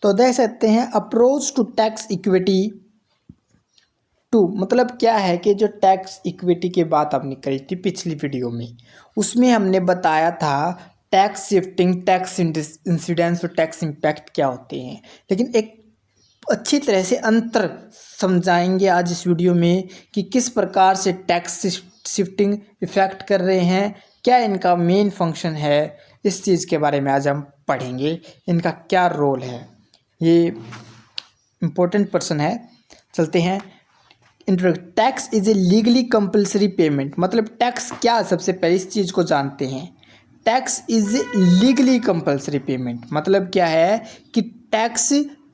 तो देख सकते हैं approach to tax equity to मतलब क्या है कि जो टैक्स इक्विटी की बात आपने करी थी पिछली वीडियो में, उसमें हमने बताया था टैक्स शिफ्टिंग, टैक्स इंसिडेंस और टैक्स इम्पैक्ट क्या होते हैं। लेकिन एक अच्छी तरह से अंतर समझाएंगे आज इस वीडियो में कि किस प्रकार से टैक्स शिफ्टिंग इफ़ेक्ट कर रहे हैं, क्या इनका मेन फंक्शन है। इस चीज़ के बारे में आज हम पढ़ेंगे, इनका क्या रोल है। ये इम्पोर्टेंट पर्सन है। चलते हैं। Tax is a legally compulsory payment. मतलब टैक्स क्या, सबसे पहले इस चीज़ को जानते हैं। Tax is legally compulsory payment मतलब क्या है कि टैक्स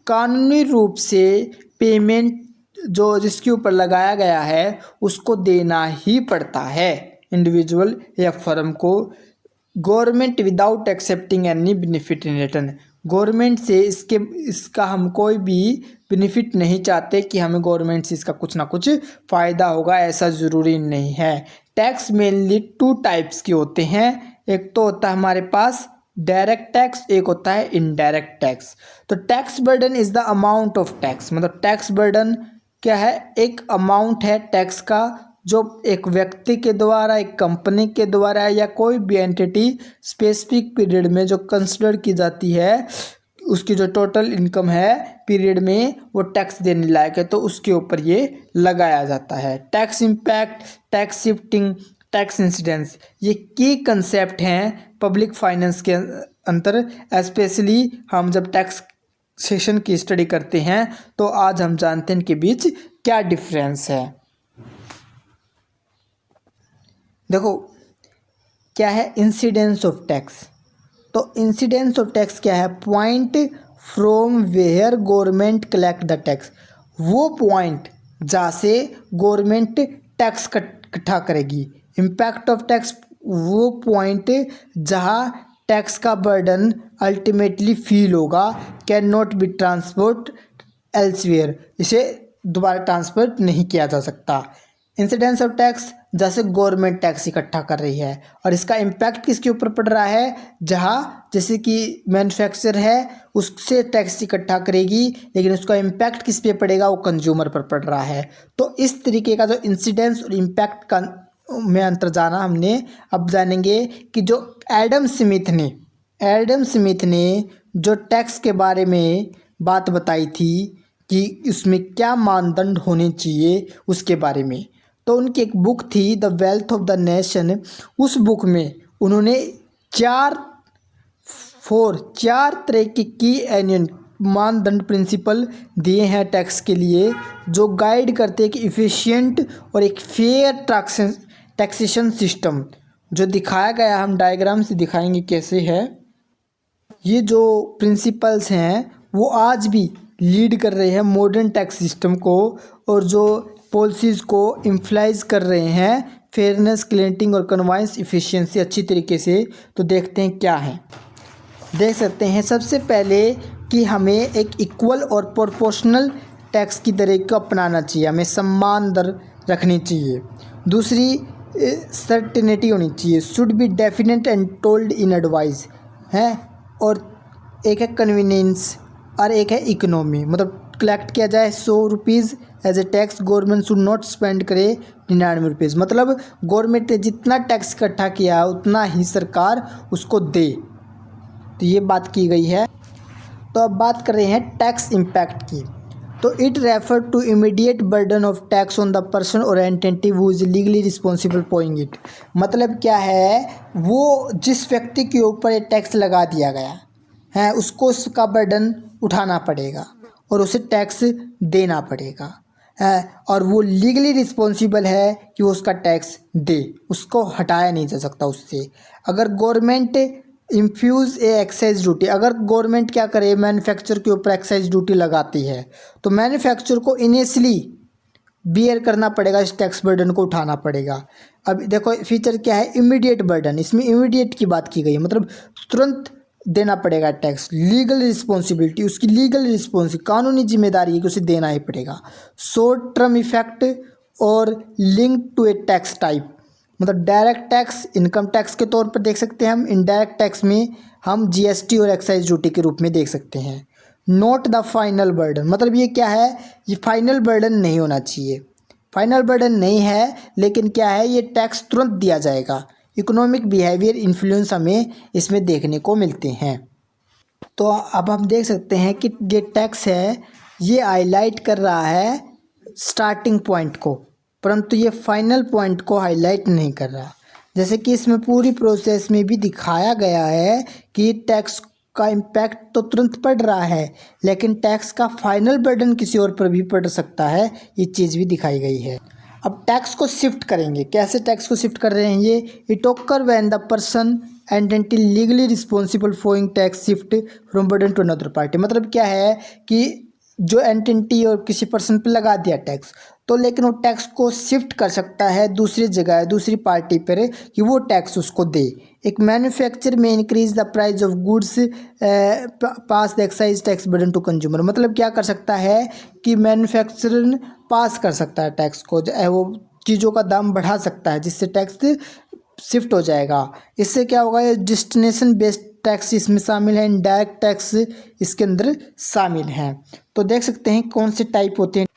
कानूनी रूप से पेमेंट जो जिसके ऊपर लगाया गया है उसको देना ही पड़ता है इंडिविजुअल या फर्म को। Government without accepting any benefit in return. Government से इसका हम कोई भी बेनिफिट नहीं चाहते कि हमें गवर्नमेंट से इसका कुछ ना कुछ फ़ायदा होगा, ऐसा ज़रूरी नहीं है। टैक्स मेनली टू टाइप्स के होते हैं। एक तो होता है हमारे पास डायरेक्ट टैक्स, एक होता है इनडायरेक्ट टैक्स। तो tax burden is the amount of tax. मतलब टैक्स बर्डन क्या है, एक अमाउंट है टैक्स का जो एक व्यक्ति के द्वारा, एक कंपनी के द्वारा या कोई भी एंटिटी स्पेसिफिक पीरियड में जो कंसिडर की जाती है, उसकी जो टोटल इनकम है पीरियड में वो टैक्स देने लायक है, तो उसके ऊपर ये लगाया जाता है। Tax impact, tax shifting, tax incidence, ये की कंसेप्ट हैं पब्लिक फाइनेंस के अंदर। स्पेशली हम जब टैक्स सेशन की स्टडी करते हैं तो आज हम जानते हैं इनके बीच क्या डिफरेंस है। देखो क्या है इंसिडेंस ऑफ टैक्स। तो इंसिडेंस ऑफ टैक्स क्या है, point from where government collect the tax. वो पॉइंट जहाँ से गवर्नमेंट टैक्स इकट्ठा करेगी। इम्पैक्ट ऑफ टैक्स वो पॉइंट जहाँ टैक्स का बर्डन अल्टीमेटली फील होगा। Can not be transport elsewhere, इसे दोबारा ट्रांसफर नहीं किया जा सकता। इंसिडेंस ऑफ टैक्स जैसे गवर्नमेंट टैक्स इकट्ठा कर रही है और इसका इम्पैक्ट किसके ऊपर पड़ रहा है, जहाँ जैसे कि मैन्युफैक्चर है उससे टैक्स इकट्ठा करेगी लेकिन उसका इम्पैक्ट किस पे पड़ेगा, वो कंज्यूमर पर पड़ रहा है। तो इस तरीके का जो इंसिडेंस और इम्पैक्ट का में अंतर जाना हमने। अब जानेंगे कि जो एडम स्मिथ ने जो टैक्स के बारे में बात बताई थी कि इसमें क्या मानदंड होने चाहिए उसके बारे में। तो उनकी एक बुक थी the wealth of the nation. उस बुक में उन्होंने चार तरह की एनियन मानदंड प्रिंसिपल दिए हैं टैक्स के लिए, जो गाइड करते हैं कि इफ़िशिएंट और एक फेयर टैक्सेशन सिस्टम। जो दिखाया गया, हम डायग्राम से दिखाएंगे कैसे है। ये जो प्रिंसिपल्स हैं वो आज भी लीड कर रहे हैं मॉडर्न टैक्स सिस्टम को और जो पॉलिसीज़ को इम्प्लाइज कर रहे हैं फेयरनेस, क्लियरिंग और कन्वाइंस इफ़िशिएंसी अच्छी तरीके से। तो देखते हैं क्या है। देख सकते हैं सबसे पहले कि हमें एक इक्वल और प्रोपोर्शनल टैक्स की दर को अपनाना चाहिए, हमें समान दर रखनी चाहिए। दूसरी सर्टेनिटी होनी चाहिए, should be definite and told in advice है। और एक है कन्वीनियंस और एक है इकोनॉमी। मतलब कलेक्ट किया जाए 100 rupees as a tax, government should not spend करे 99 रुपीज़। मतलब गवर्नमेंट ने जितना टैक्स इकट्ठा किया उतना ही सरकार उसको दे। तो ये बात की गई है। तो अब बात कर रहे हैं टैक्स इम्पैक्ट की। तो it refer to immediate burden of tax on the person और entity who is legally responsible paying it. मतलब क्या है, वो जिस व्यक्ति के ऊपर ये टैक्स लगा दिया गया है उसको उसका बर्डन उठाना पड़ेगा और उसे टैक्स देना पड़ेगा है, और वो लीगली रिस्पॉन्सिबल है कि वो उसका टैक्स दे, उसको हटाया नहीं जा सकता उससे। अगर गवर्नमेंट इम्फ्यूज़ ए एक्साइज ड्यूटी, अगर गवर्नमेंट क्या करे मैन्युफैक्चर के ऊपर एक्साइज ड्यूटी लगाती है तो मैन्युफैक्चर को इनिशियली बियर करना पड़ेगा, इस टैक्स बर्डन को उठाना पड़ेगा। अब देखो फीचर क्या है, इमीडिएट बर्डन। इसमें इमीडिएट की बात की गई है, मतलब तुरंत देना पड़ेगा टैक्स। लीगल रिस्पॉन्सिबिलिटी, उसकी लीगल रिस्पॉन्सिबिलिटी कानूनी जिम्मेदारी है कि उसे देना ही पड़ेगा। शॉर्ट टर्म इफेक्ट और link to a tax type, मतलब डायरेक्ट टैक्स इनकम टैक्स के तौर पर देख सकते हैं हम। इनडायरेक्ट टैक्स में हम जीएसटी और एक्साइज ड्यूटी के रूप में देख सकते हैं। नोट द फाइनल बर्डन, मतलब ये क्या है, ये फाइनल बर्डन नहीं होना चाहिए, फाइनल बर्डन नहीं है, लेकिन क्या है, ये टैक्स तुरंत दिया जाएगा। इकोनॉमिक बिहेवियर इन्फ्लुएंस हमें इसमें देखने को मिलते हैं। तो अब हम देख सकते हैं कि ये टैक्स है, ये हाईलाइट कर रहा है स्टार्टिंग पॉइंट को, परंतु ये फाइनल पॉइंट को हाईलाइट नहीं कर रहा। जैसे कि इसमें पूरी प्रोसेस में भी दिखाया गया है कि टैक्स का इम्पैक्ट तो तुरंत पड़ रहा है, लेकिन टैक्स का फाइनल बर्डन किसी और पर भी पड़ सकता है, ये चीज़ भी दिखाई गई है। अब टैक्स को शिफ्ट करेंगे, कैसे टैक्स को शिफ्ट कर रहे हैं ये, it occur when the person entity legally responsible for tax shift from burden to another party. मतलब क्या है कि जो एंटिटी और किसी पर्सन पे लगा दिया टैक्स, तो लेकिन वो टैक्स को शिफ्ट कर सकता है दूसरी जगह, दूसरी पार्टी पर, कि वो टैक्स उसको दे। एक मैन्युफैक्चर में increase the price of goods pass the excise tax burden to consumer. मतलब क्या कर सकता है कि मैन्युफैक्चरर पास कर सकता है टैक्स को, वो चीज़ों का दाम बढ़ा सकता है, जिससे टैक्स शिफ्ट हो जाएगा। इससे क्या होगा, ये डेस्टिनेशन बेस्ड टैक्स इसमें शामिल है, इनडायरेक्ट टैक्स इसके अंदर शामिल हैं। तो देख सकते हैं कौन से टाइप होते हैं।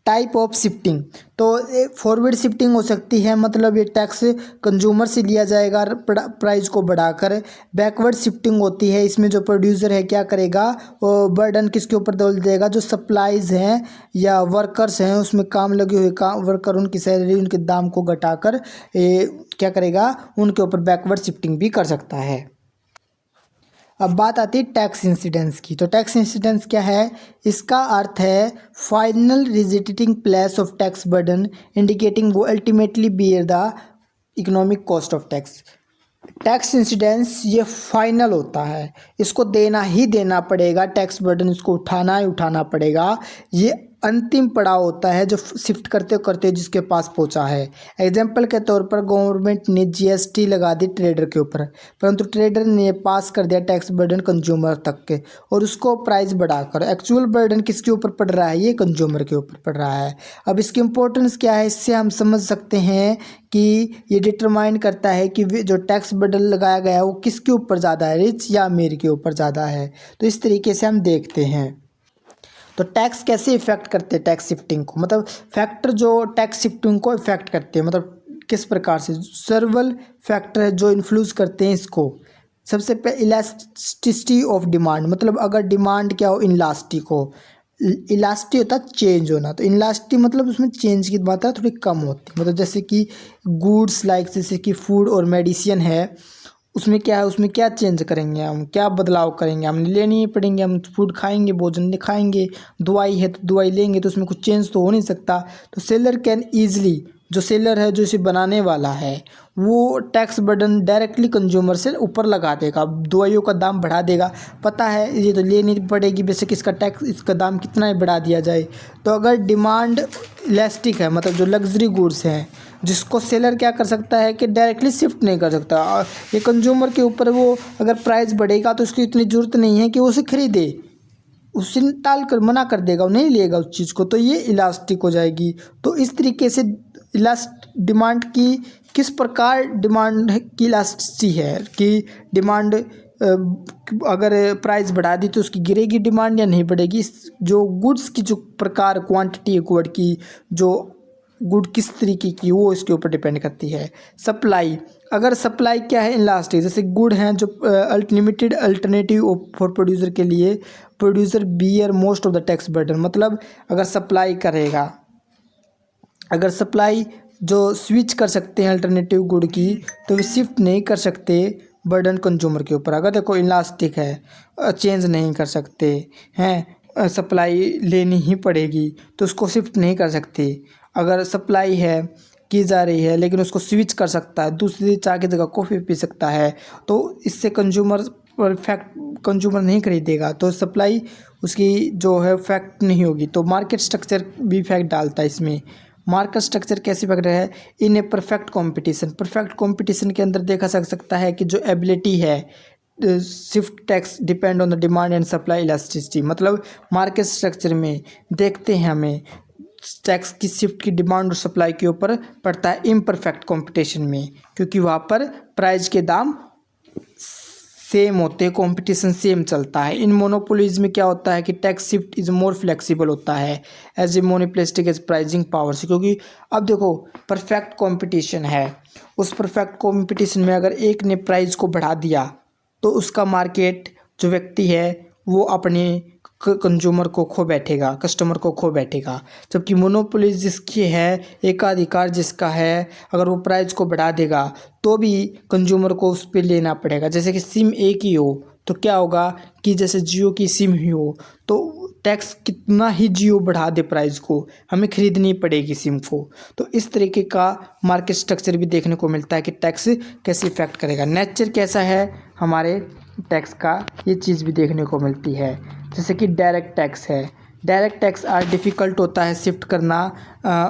टाइप ऑफ शिफ्टिंग, तो फॉरवर्ड शिफ्टिंग हो सकती है, मतलब ये टैक्स कंज्यूमर से लिया जाएगा प्राइस को बढ़ाकर। बैकवर्ड शिफ्टिंग होती है, इसमें जो प्रोड्यूसर है क्या करेगा, वो बर्डन किसके ऊपर डाल देगा, जो सप्लाईज हैं या वर्कर्स हैं, उसमें काम लगे हुए काम वर्कर, उनकी सैलरी, उनके दाम को घटाकर क्या करेगा, उनके ऊपर बैकवर्ड शिफ्टिंग भी कर सकता है। अब बात आती है टैक्स इंसिडेंस की। तो टैक्स इंसिडेंस क्या है, इसका अर्थ है final rejecting place of tax burden indicating वो ultimately bear the economic cost of tax. Tax incidence ये फाइनल होता है, इसको देना ही देना पड़ेगा, टैक्स बर्डन इसको उठाना ही उठाना पड़ेगा। ये अंतिम पड़ाव होता है जो शिफ्ट करते करते जिसके पास पहुंचा है। एग्जाम्पल के तौर पर गवर्नमेंट ने जीएसटी लगा दी ट्रेडर के ऊपर, परंतु ट्रेडर ने पास कर दिया टैक्स बर्डन कंज्यूमर तक के, और उसको प्राइस बढ़ाकर एक्चुअल बर्डन किसके ऊपर पड़ रहा है, ये कंज्यूमर के ऊपर पड़ रहा है। अब इसकी इम्पोर्टेंस क्या है, इससे हम समझ सकते हैं कि ये डिटरमाइन करता है कि जो टैक्स बर्डन लगाया गया है वो किसके ऊपर ज़्यादा है, रिच या अमीर के ऊपर ज़्यादा है। तो इस तरीके से हम देखते हैं। तो टैक्स कैसे इफेक्ट करते हैं टैक्स शिफ्टिंग को, मतलब फैक्टर जो टैक्स शिफ्टिंग को इफेक्ट करते हैं, मतलब किस प्रकार से सर्वल फैक्टर है जो इन्फ्लुएंस करते हैं इसको। सबसे पहले इलास्टिसिटी ऑफ डिमांड, मतलब अगर डिमांड क्या हो, इलास्टिक हो। इलास्टिक होता है चेंज होना, तो इलास्टिक मतलब उसमें चेंज की मात्रा थोड़ी कम होती है। मतलब जैसे कि गुड्स लाइक जैसे कि फूड और मेडिसिन है, उसमें क्या है, उसमें क्या चेंज करेंगे हम, क्या बदलाव करेंगे, हम लेने ही पड़ेंगे। हम फूड खाएंगे, भोजन खाएंगे, दवाई है तो दवाई लेंगे, तो उसमें कुछ चेंज तो हो नहीं सकता। तो सेलर कैन ईजिली, जो सेलर है जो इसे बनाने वाला है, वो टैक्स बर्डन डायरेक्टली कंज्यूमर से ऊपर लगा देगा, दवाइयों का दाम बढ़ा देगा। पता है ये तो लेनी पड़ेगी, बेशक इसका टैक्स, इसका दाम कितना ही बढ़ा दिया जाए। तो अगर डिमांड इलास्टिक है, मतलब जो लग्जरी गुड्स हैं, जिसको सेलर क्या कर सकता है कि डायरेक्टली शिफ्ट नहीं कर सकता, और ये कंज्यूमर के ऊपर वो अगर प्राइस बढ़ेगा तो उसकी इतनी ज़रूरत नहीं है कि वो उसे खरीदे, उससे टाल कर मना कर देगा, वो नहीं लेगा उस चीज़ को, तो ये इलास्टिक हो जाएगी। तो इस तरीके से डिमांड की किस प्रकार डिमांड की इलास्टिसिटी है कि डिमांड अगर प्राइस बढ़ा दी तो उसकी गिरेगी डिमांड या नहीं बढ़ेगी। जो गुड्स की जो प्रकार क्वांटिटी है, गुड की जो गुड किस तरीके की, वो इसके ऊपर डिपेंड करती है। सप्लाई, अगर सप्लाई क्या है, इलास्टिक, जैसे गुड हैं जो लिमिटेड अल्टरनेटिव फॉर प्रोड्यूसर के लिए, producer bear most of the tax burden. मतलब अगर सप्लाई करेगा, अगर सप्लाई जो स्विच कर सकते हैं अल्टरनेटिव गुड की, तो वे शिफ्ट नहीं कर सकते बर्डन कंज्यूमर के ऊपर। अगर देखो इलास्टिक है, चेंज नहीं कर सकते हैं, सप्लाई लेनी ही पड़ेगी, तो उसको शिफ्ट नहीं कर सकते। अगर सप्लाई है की जा रही है, लेकिन उसको स्विच कर सकता है, दूसरी चाय की जगह कॉफ़ी पी सकता है, तो इससे कंज्यूमर परफेक्ट कंज्यूमर नहीं खरीदेगा, तो सप्लाई उसकी जो है फैक्ट नहीं होगी। तो मार्केट स्ट्रक्चर भी फैक्ट डालता है इसमें। मार्केट स्ट्रक्चर कैसे पकड़ रहा है, in a perfect competition. Perfect competition के अंदर देखा जा सकता है कि जो एबिलिटी है, shift tax depend on the demand and supply elasticity. मतलब मार्केट स्ट्रक्चर में देखते हैं हमें टैक्स की शिफ्ट की डिमांड और सप्लाई के ऊपर पड़ता है इम्परफेक्ट कंपटीशन में, क्योंकि वहाँ पर प्राइस के दाम सेम होते हैं, कंपटीशन सेम चलता है। इन मोनोपोलीज में क्या होता है कि tax shift is more flexible होता है as a monopolistic as pricing power से, क्योंकि अब देखो परफेक्ट कंपटीशन है, उस परफेक्ट कंपटीशन में अगर एक ने प्राइस को बढ़ा दिया तो उसका मार्केट जो व्यक्ति है वो अपने कंज्यूमर को खो बैठेगा, कस्टमर को खो बैठेगा। जबकि मोनोपोली जिसकी है, एकाधिकार जिसका है, अगर वो प्राइस को बढ़ा देगा तो भी कंज्यूमर को उस पर लेना पड़ेगा। जैसे कि सिम एक ही हो तो क्या होगा कि जैसे जियो की सिम ही हो तो टैक्स कितना ही जियो बढ़ा दे प्राइस को, हमें खरीदनी पड़ेगी सिम को। तो इस तरीके का मार्केट स्ट्रक्चर भी देखने को मिलता है कि टैक्स कैसे इफेक्ट करेगा, नेचर कैसा है हमारे टैक्स का, ये चीज़ भी देखने को मिलती है। जैसे कि डायरेक्ट टैक्स है, डायरेक्ट टैक्स आज डिफ़िकल्ट होता है शिफ्ट करना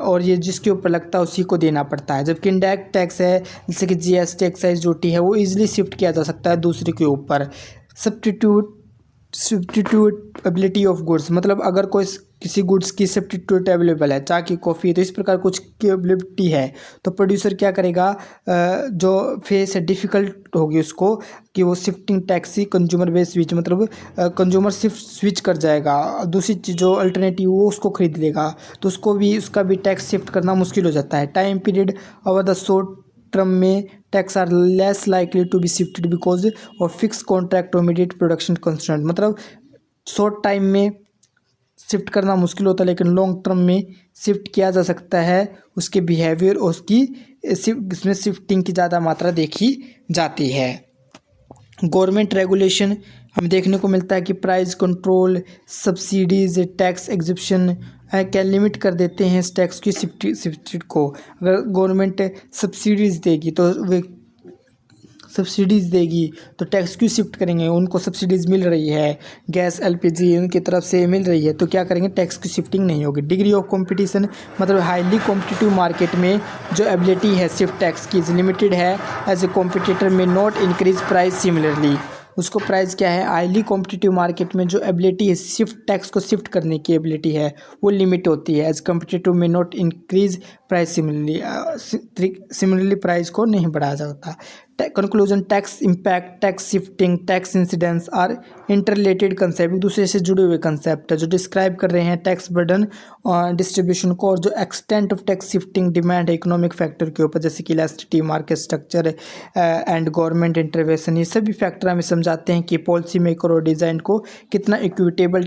और ये जिसके ऊपर लगता है उसी को देना पड़ता है। जबकि इनडायरेक्ट टैक्स है जैसे कि जीएसटी एक्साइज ड्यूटी है वो इजीली शिफ्ट किया जा सकता है दूसरे के ऊपर। सब्स्टिट्यूटेबिलिटी ऑफ गुड्स, मतलब अगर कोई किसी गुड्स की सब्स्टिट्यूट अवेलेबल है, चाय की कॉफ़ी, तो इस प्रकार कुछ की अवेलेबिलिटी है तो प्रोड्यूसर क्या करेगा, जो फेस है डिफ़िकल्ट होगी उसको कि वो शिफ्टिंग टैक्स ही कंज्यूमर बेस स्विच, मतलब कंज्यूमर शिफ्ट स्विच कर जाएगा, दूसरी चीज़ जो अल्टरनेटिव वो उसको खरीद लेगा, तो उसका भी टैक्स शिफ्ट करना मुश्किल हो जाता है। Time period over the short term में tax are less likely to be shifted because of fix contract और इमीडिएट प्रोडक्शन कंस्ट्रेंट, मतलब शॉर्ट टाइम में शिफ्ट करना मुश्किल होता है लेकिन लॉन्ग टर्म में शिफ्ट किया जा सकता है। उसके बिहेवियर और उसकी इसमें शिफ्टिंग की ज़्यादा मात्रा देखी जाती है। गवर्नमेंट रेगुलेशन हमें देखने को मिलता है कि price control, subsidies, tax exhibition क्या लिमिट कर देते हैं इस टैक्स की शिफ्ट को। अगर गवर्नमेंट सब्सिडीज़ देगी तो टैक्स क्यों शिफ्ट करेंगे, उनको सब्सिडीज़ मिल रही है, गैस एलपीजी उनकी तरफ से मिल रही है तो क्या करेंगे, टैक्स की शिफ्टिंग नहीं होगी। डिग्री ऑफ कंपटीशन, मतलब हाईली कॉम्पिटिटिव मार्केट में जो एबिलिटी है शिफ्ट टैक्स की लिमिटेड है, एज ए कॉम्पिटिटर में नॉट इंक्रीज प्राइस सिमिलरली। उसको प्राइस क्या है, हाईली कॉम्पिटिटिव मार्केट में जो एबिलिटी है शिफ्ट टैक्स को शिफ्ट करने की एबिलिटी है वो लिमिट होती है, एज कॉम्पिटिटिव में not increase price similarly price को नहीं बढ़ाया जाता। Conclusion, tax impact, tax shifting, tax incidence are interrelated concept, एक दूसरे से जुड़े हुए कंसेप्ट है जो डिस्क्राइब कर रहे हैं टैक्स बर्डन डिस्ट्रीब्यूशन को, और जो extent of tax shifting demand है इकोनॉमिक फैक्टर के ऊपर, जैसे कि elasticity, market structure and government intervention, ये सभी फैक्टर हमें समझाते हैं कि पॉलिसी मेकर और डिज़ाइन को कितना इक्विटेबल